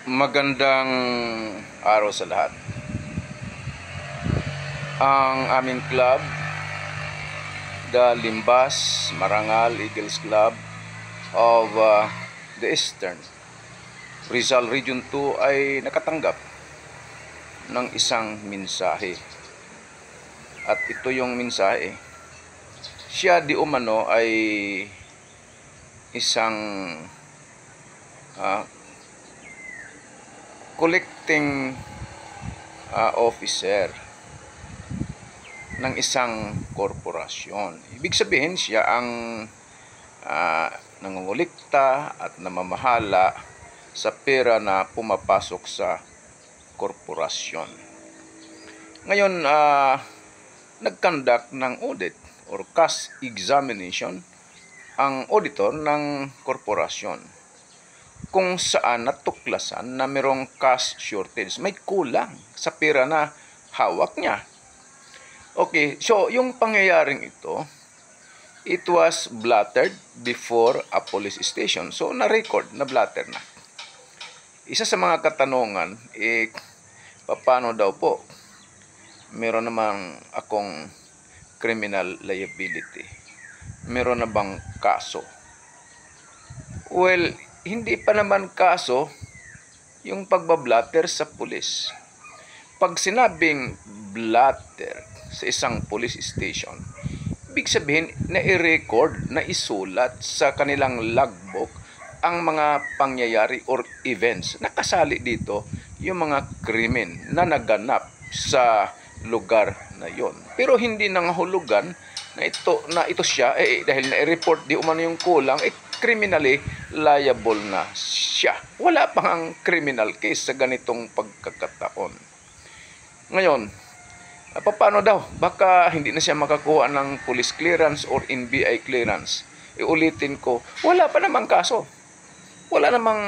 Magandang araw sa lahat. Ang aming club, the Limbas Marangal Eagles Club of the Eastern Rizal Region 2 ay nakatanggap ng isang mensahe. At ito yung mensahe. Siya di umano ay isang collecting officer ng isang korporasyon. Ibig sabihin siya ang nangungulikta at namamahala sa pera na pumapasok sa korporasyon. Ngayon, nag-conduct ng audit or cash examination ang auditor ng korporasyon kung saan natuklasan na mayroong cash shortage, may kulang sa pera na hawak niya. Okay, so yung pangyayaring ito, it was blattered before a police station. So na-record, na-blatter na. Isa sa mga katanungan, paano daw po? Meron namang akong criminal liability. Meron na bang kaso? Well, hindi pa naman kaso yung pagbablatter sa pulis. Pag sinabing blatter sa isang police station, ibig sabihin na i-record, na isulat sa kanilang logbook ang mga pangyayari or events. Nakasali dito yung mga krimen na naganap sa lugar na yon. Pero hindi nangahulugan na ito siya dahil na-report di umano yung kulang, criminally liable na siya. Wala pang ang criminal case sa ganitong pagkakataon. Ngayon, paano daw? Baka hindi na siya makakuha ng police clearance or NBI clearance. Iulitin ko, wala pa namang kaso. Wala namang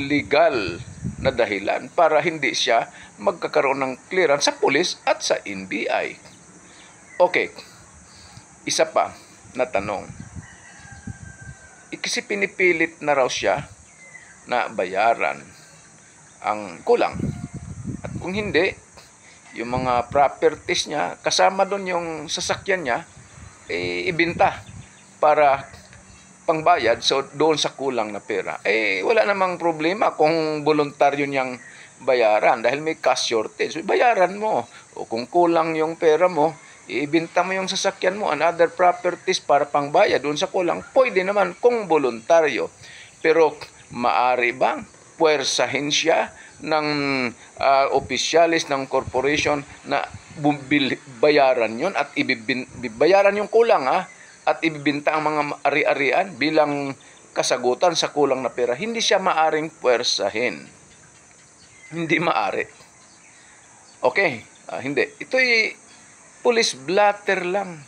legal na dahilan para hindi siya magkakaroon ng clearance sa police at sa NBI. Okay, isa pa na tanong. Kasi pinipilit na raw siya na bayaran ang kulang. At kung hindi, yung mga properties niya, kasama doon yung sasakyan niya, ibenta para pangbayad so doon sa kulang na pera. Wala namang problema kung voluntaryo niyang bayaran dahil may cash shortage. Bayaran mo. O kung kulang yung pera mo, ibenta mo yung sasakyan mo and other properties para pangbayad doon sa kulang. Pwede naman kung voluntaryo. Pero maari bang puwersahin siya ng opisyalis ng corporation na bayaran yon at bayaran yung kulang at ibibenta ang mga ari-arian bilang kasagutan sa kulang na pera? Hindi siya maaring puwersahin. Hindi maari. Okay, hindi. Ito'y police blatter lang.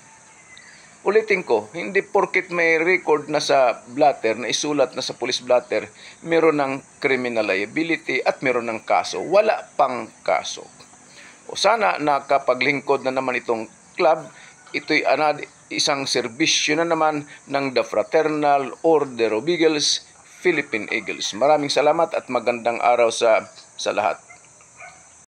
Ulitin ko, hindi porket may record na sa blatter, na isulat na sa police blatter, meron ng criminal liability at meron ng kaso. Wala pang kaso. O sana nakapaglingkod na naman itong club, ito'y isang serbisyo na naman ng The Fraternal Order of Eagles, Philippine Eagles. Maraming salamat at magandang araw sa lahat.